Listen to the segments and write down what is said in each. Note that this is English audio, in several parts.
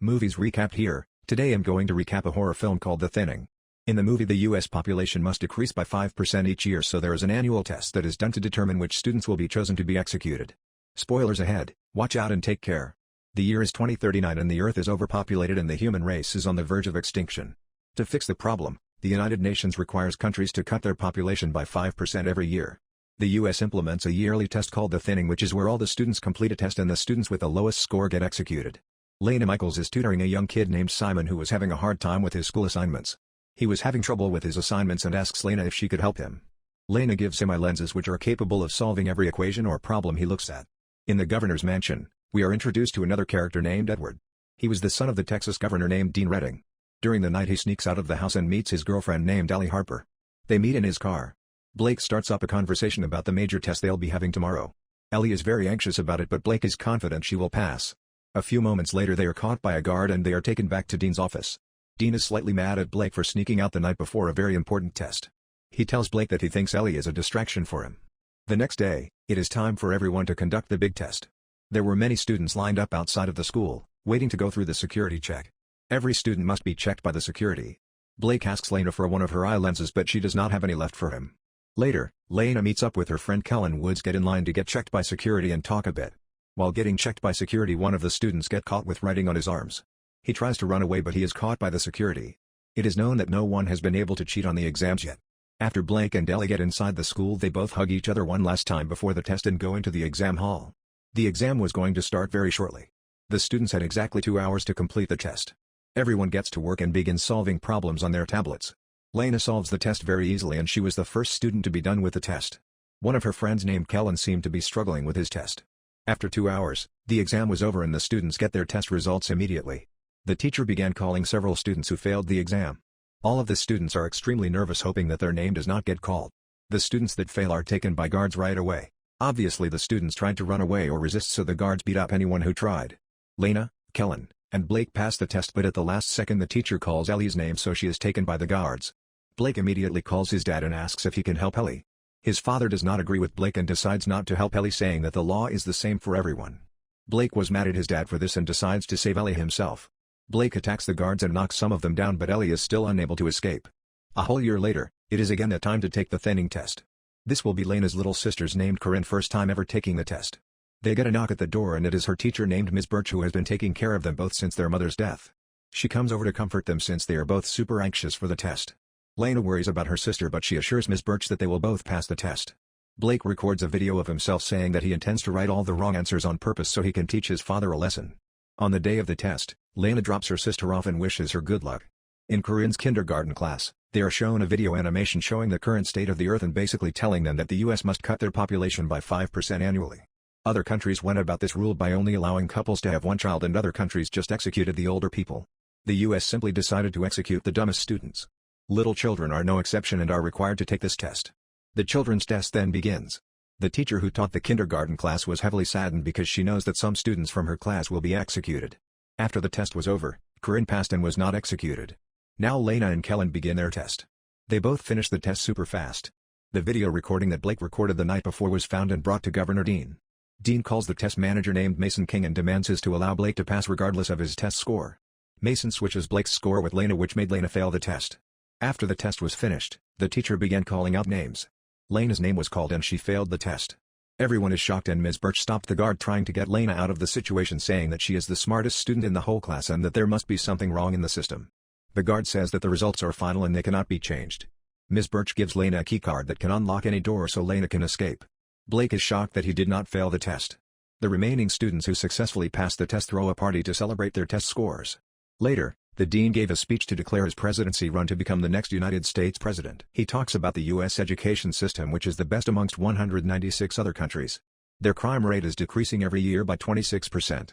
Movies recapped here. Today I'm going to recap a horror film called The Thinning. In the movie, the US population must decrease by 5% each year, so there is an annual test that is done to determine which students will be chosen to be executed. Spoilers ahead, watch out and take care. The year is 2039 and the Earth is overpopulated and the human race is on the verge of extinction. To fix the problem, the United Nations requires countries to cut their population by 5% every year. The US implements a yearly test called The Thinning, which is where all the students complete a test and the students with the lowest score get executed. Lena Michaels is tutoring a young kid named Simon who was having a hard time with his school assignments. He was having trouble with his assignments and asks Lena if she could help him. Lena gives him eye lenses which are capable of solving every equation or problem he looks at. In the governor's mansion, we are introduced to another character named Edward. He was the son of the Texas governor named Dean Redding. During the night he sneaks out of the house and meets his girlfriend named Allie Harper. They meet in his car. Blake starts up a conversation about the major test they'll be having tomorrow. Ellie is very anxious about it, but Blake is confident she will pass. A few moments later they are caught by a guard and they are taken back to Dean's office. Dean is slightly mad at Blake for sneaking out the night before a very important test. He tells Blake that he thinks Ellie is a distraction for him. The next day, it is time for everyone to conduct the big test. There were many students lined up outside of the school, waiting to go through the security check. Every student must be checked by the security. Blake asks Lena for one of her eye lenses, but she does not have any left for him. Later, Lena meets up with her friend Kellen Woods, get in line to get checked by security and talk a bit. While getting checked by security, one of the students get caught with writing on his arms. He tries to run away, but he is caught by the security. It is known that no one has been able to cheat on the exams yet. After Blake and Ellie get inside the school, they both hug each other one last time before the test and go into the exam hall. The exam was going to start very shortly. The students had exactly 2 hours to complete the test. Everyone gets to work and begins solving problems on their tablets. Lena solves the test very easily and she was the first student to be done with the test. One of her friends named Kellen seemed to be struggling with his test. After 2 hours, the exam was over and the students get their test results immediately. The teacher began calling several students who failed the exam. All of the students are extremely nervous, hoping that their name does not get called. The students that fail are taken by guards right away. Obviously the students tried to run away or resist, so the guards beat up anyone who tried. Lena, Kellen, and Blake passed the test, but at the last second the teacher calls Ellie's name, so she is taken by the guards. Blake immediately calls his dad and asks if he can help Ellie. His father does not agree with Blake and decides not to help Ellie, saying that the law is the same for everyone. Blake was mad at his dad for this and decides to save Ellie himself. Blake attacks the guards and knocks some of them down, but Ellie is still unable to escape. A whole year later, it is again the time to take the thinning test. This will be Lena's little sister's named Corinne first time ever taking the test. They get a knock at the door and it is her teacher named Ms. Birch, who has been taking care of them both since their mother's death. She comes over to comfort them since they are both super anxious for the test. Lena worries about her sister, but she assures Ms. Birch that they will both pass the test. Blake records a video of himself saying that he intends to write all the wrong answers on purpose so he can teach his father a lesson. On the day of the test, Lena drops her sister off and wishes her good luck. In Corinne's kindergarten class, they are shown a video animation showing the current state of the Earth and basically telling them that the US must cut their population by 5% annually. Other countries went about this rule by only allowing couples to have one child, and other countries just executed the older people. The US simply decided to execute the dumbest students. Little children are no exception and are required to take this test. The children's test then begins. The teacher who taught the kindergarten class was heavily saddened because she knows that some students from her class will be executed. After the test was over, Corinne passed and was not executed. Now Lena and Kellen begin their test. They both finish the test super fast. The video recording that Blake recorded the night before was found and brought to Governor Dean. Dean calls the test manager named Mason King and demands his to allow Blake to pass regardless of his test score. Mason switches Blake's score with Lena, which made Lena fail the test. After the test was finished, the teacher began calling out names. Lena's name was called and she failed the test. Everyone is shocked and Ms. Birch stopped the guard trying to get Lena out of the situation, saying that she is the smartest student in the whole class and that there must be something wrong in the system. The guard says that the results are final and they cannot be changed. Ms. Birch gives Lena a keycard that can unlock any door so Lena can escape. Blake is shocked that he did not fail the test. The remaining students who successfully passed the test throw a party to celebrate their test scores. Later, the dean gave a speech to declare his presidency run to become the next United States president. He talks about the U.S. education system, which is the best amongst 196 other countries. Their crime rate is decreasing every year by 26%.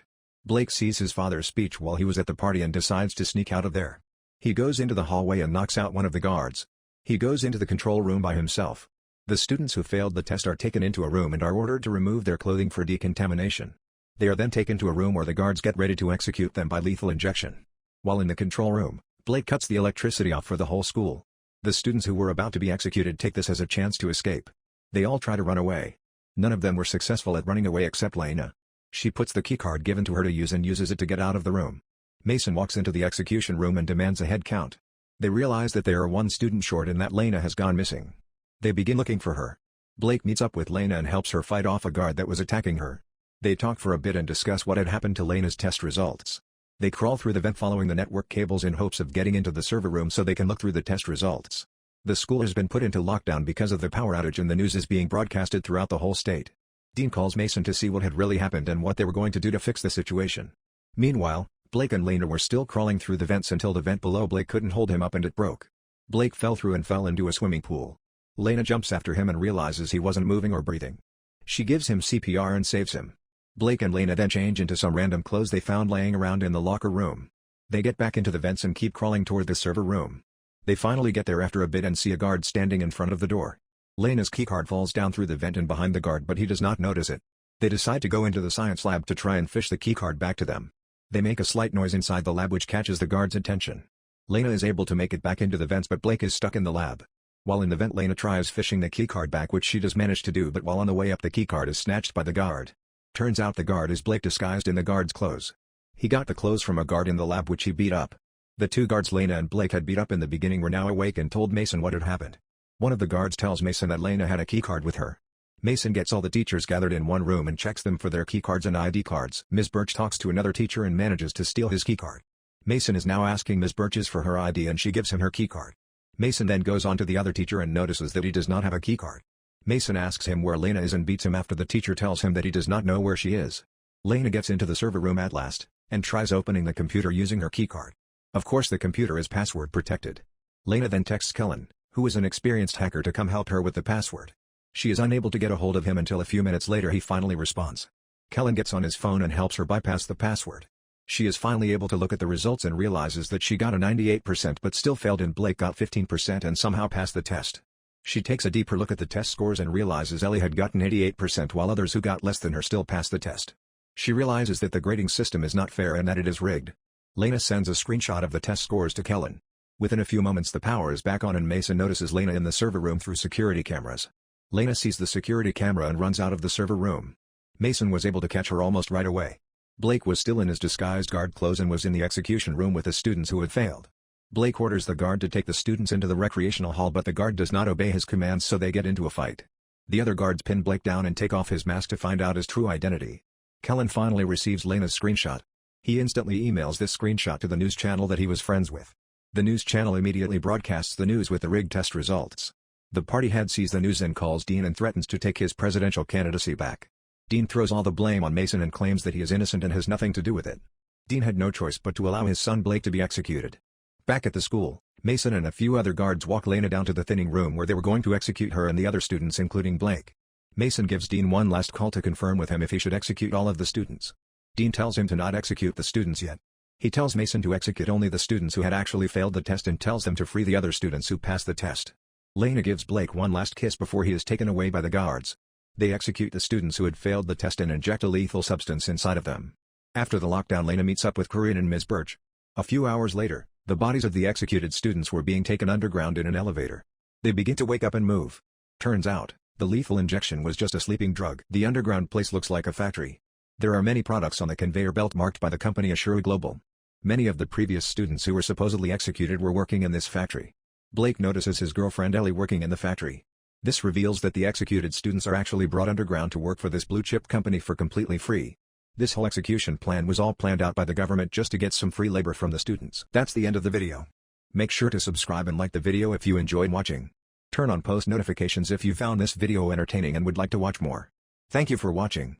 Blake sees his father's speech while he was at the party and decides to sneak out of there. He goes into the hallway and knocks out one of the guards. He goes into the control room by himself. The students who failed the test are taken into a room and are ordered to remove their clothing for decontamination. They are then taken to a room where the guards get ready to execute them by lethal injection. While in the control room, Blake cuts the electricity off for the whole school. The students who were about to be executed take this as a chance to escape. They all try to run away. None of them were successful at running away except Lena. She puts the keycard given to her to use and uses it to get out of the room. Mason walks into the execution room and demands a head count. They realize that they are one student short and that Lena has gone missing. They begin looking for her. Blake meets up with Lena and helps her fight off a guard that was attacking her. They talk for a bit and discuss what had happened to Lena's test results. They crawl through the vent following the network cables in hopes of getting into the server room so they can look through the test results. The school has been put into lockdown because of the power outage and the news is being broadcasted throughout the whole state. Dean calls Mason to see what had really happened and what they were going to do to fix the situation. Meanwhile, Blake and Lena were still crawling through the vents until the vent below Blake couldn't hold him up and it broke. Blake fell through and fell into a swimming pool. Lena jumps after him and realizes he wasn't moving or breathing. She gives him CPR and saves him. Blake and Lena then change into some random clothes they found laying around in the locker room. They get back into the vents and keep crawling toward the server room. They finally get there after a bit and see a guard standing in front of the door. Lena's keycard falls down through the vent and behind the guard but he does not notice it. They decide to go into the science lab to try and fish the keycard back to them. They make a slight noise inside the lab which catches the guard's attention. Lena is able to make it back into the vents but Blake is stuck in the lab. While in the vent Lena tries fishing the keycard back which she does manage to do but while on the way up the keycard is snatched by the guard. Turns out the guard is Blake disguised in the guard's clothes. He got the clothes from a guard in the lab which he beat up. The two guards Lena and Blake had beat up in the beginning were now awake and told Mason what had happened. One of the guards tells Mason that Lena had a keycard with her. Mason gets all the teachers gathered in one room and checks them for their keycards and ID cards. Ms. Birch talks to another teacher and manages to steal his keycard. Mason is now asking Ms. Birch's for her ID and she gives him her keycard. Mason then goes on to the other teacher and notices that he does not have a keycard. Mason asks him where Lena is and beats him after the teacher tells him that he does not know where she is. Lena gets into the server room at last, and tries opening the computer using her keycard. Of course the computer is password protected. Lena then texts Kellen, who is an experienced hacker to come help her with the password. She is unable to get a hold of him until a few minutes later he finally responds. Kellen gets on his phone and helps her bypass the password. She is finally able to look at the results and realizes that she got a 98% but still failed and Blake got 15% and somehow passed the test. She takes a deeper look at the test scores and realizes Ellie had gotten 88% while others who got less than her still passed the test. She realizes that the grading system is not fair and that it is rigged. Lena sends a screenshot of the test scores to Kellen. Within a few moments the power is back on and Mason notices Lena in the server room through security cameras. Lena sees the security camera and runs out of the server room. Mason was able to catch her almost right away. Blake was still in his disguised guard clothes and was in the execution room with the students who had failed. Blake orders the guard to take the students into the recreational hall but the guard does not obey his commands so they get into a fight. The other guards pin Blake down and take off his mask to find out his true identity. Kellen finally receives Lena's screenshot. He instantly emails this screenshot to the news channel that he was friends with. The news channel immediately broadcasts the news with the rigged test results. The party head sees the news and calls Dean and threatens to take his presidential candidacy back. Dean throws all the blame on Mason and claims that he is innocent and has nothing to do with it. Dean had no choice but to allow his son Blake to be executed. Back at the school, Mason and a few other guards walk Lena down to the thinning room where they were going to execute her and the other students including Blake. Mason gives Dean one last call to confirm with him if he should execute all of the students. Dean tells him to not execute the students yet. He tells Mason to execute only the students who had actually failed the test and tells them to free the other students who passed the test. Lena gives Blake one last kiss before he is taken away by the guards. They execute the students who had failed the test and inject a lethal substance inside of them. After the lockdown Lena meets up with Corinne and Ms. Birch. A few hours later, the bodies of the executed students were being taken underground in an elevator. They begin to wake up and move. Turns out, the lethal injection was just a sleeping drug. The underground place looks like a factory. There are many products on the conveyor belt marked by the company Assure Global. Many of the previous students who were supposedly executed were working in this factory. Blake notices his girlfriend Ellie working in the factory. This reveals that the executed students are actually brought underground to work for this blue-chip company for completely free. This whole execution plan was all planned out by the government just to get some free labor from the students. That's the end of the video. Make sure to subscribe and like the video if you enjoyed watching. Turn on post notifications if you found this video entertaining and would like to watch more. Thank you for watching.